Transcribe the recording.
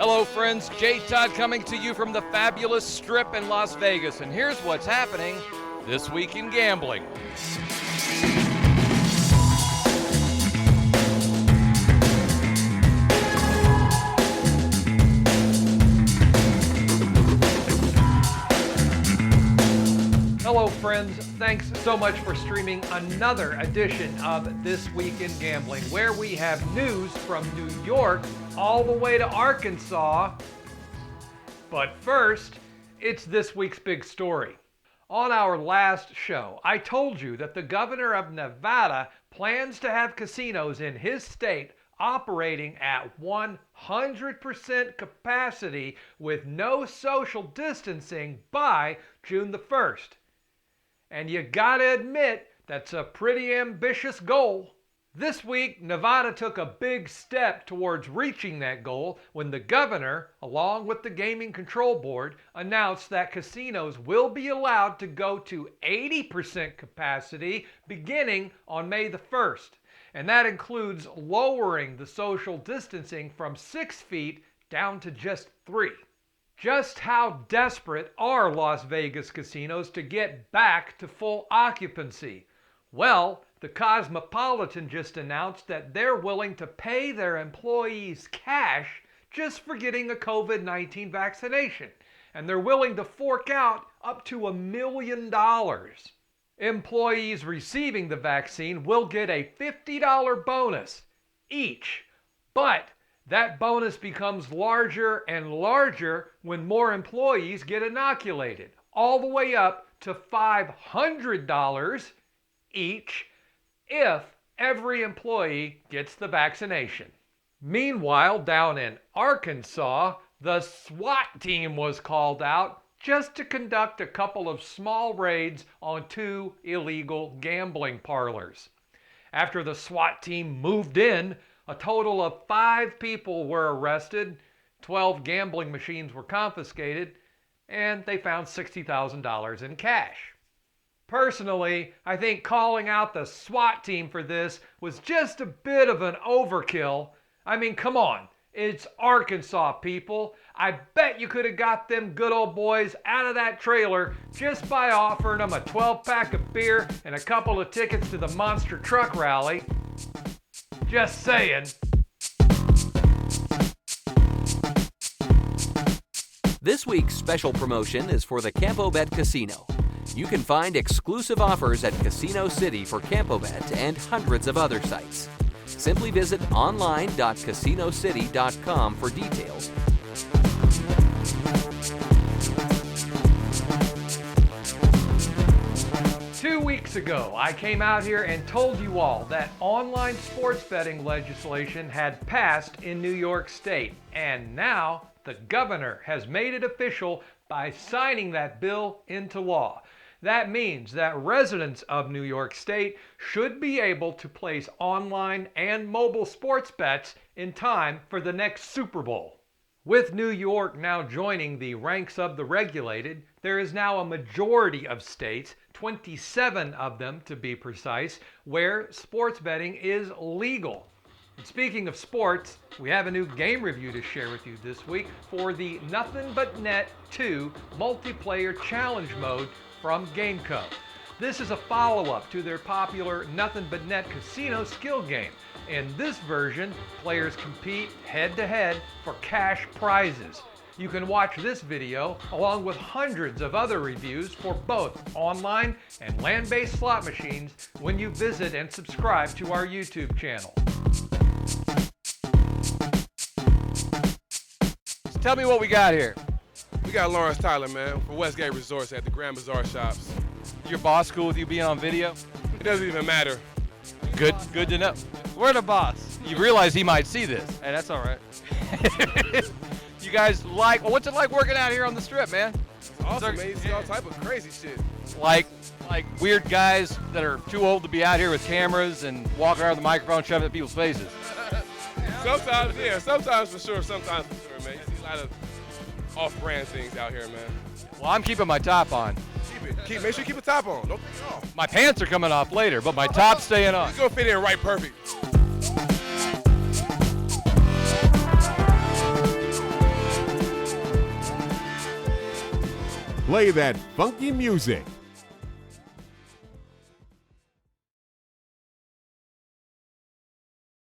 Hello friends, J. Todd coming to you from the fabulous Strip in Las Vegas, and here's what's happening this week in gambling. Hello friends, thanks so much for streaming another edition of This Week in Gambling, where we have news from New York all the way to Arkansas. But first, it's this week's big story. On our last show, I told you that the governor of Nevada plans to have casinos in his state operating at 100% capacity with no social distancing by June the 1st. And you gotta admit, that's a pretty ambitious goal. This week, Nevada took a big step towards reaching that goal when the governor, along with the Gaming Control Board, announced that casinos will be allowed to go to 80% capacity beginning on May the 1st. And that includes lowering the social distancing from 6 feet down to just 3. Just how desperate are Las Vegas casinos to get back to full occupancy? Well, the Cosmopolitan just announced that they're willing to pay their employees cash just for getting a COVID-19 vaccination. And they're willing to fork out up to $1 million. Employees receiving the vaccine will get a $50 bonus each. But that bonus becomes larger and larger when more employees get inoculated, all the way up to $500 each if every employee gets the vaccination. Meanwhile, down in Arkansas, the SWAT team was called out just to conduct a couple of small raids on 2 illegal gambling parlors. After the SWAT team moved in, a total of 5 people were arrested, 12 gambling machines were confiscated, and they found $60,000 in cash. Personally, I think calling out the SWAT team for this was just a bit of an overkill. I mean, come on, it's Arkansas, people. I bet you could have got them good old boys out of that trailer just by offering them a 12-pack of beer and a couple of tickets to the Monster Truck Rally. Just saying. This week's special promotion is for the CampoBet Casino. You can find exclusive offers at Casino City for CampoBet and hundreds of other sites. Simply visit online.casinocity.com for details. Two weeks ago, I came out here and told you all that online sports betting legislation had passed in New York State, and now the governor has made it official by signing that bill into law. That means that residents of New York State should be able to place online and mobile sports bets in time for the next Super Bowl. With New York now joining the ranks of the regulated, there is now a majority of states, 27 of them to be precise, where sports betting is legal. And speaking of sports, we have a new game review to share with you this week for the Nothin But Net 2 Multiplayer Challenge Mode from GameCo. This is a follow-up to their popular Nothin But Net Casino skill game. In this version, players compete head-to-head for cash prizes. You can watch this video along with hundreds of other reviews for both online and land-based slot machines when you visit and subscribe to our YouTube channel. So tell me what we got here. We got Lawrence Tyler, man, for Westgate Resorts at the Grand Bazaar Shops. Your boss cool with you being on video? It doesn't even matter. Good to know. We're the boss. You realize he might see this. Hey, that's all right. You guys what's it like working out here on the Strip, man? It's awesome, man. You see all type of crazy shit. Like weird guys that are too old to be out here with cameras and walking around with the microphone shoving at people's faces. Sometimes, yeah. Sometimes for sure. Sometimes for sure, man. You see a lot of off-brand things out here, man. Well, I'm keeping my top on. Make sure you keep a top on. Don't take it off. My pants are coming off later, but my top's staying on. It's gonna fit in right perfect. Play that funky music.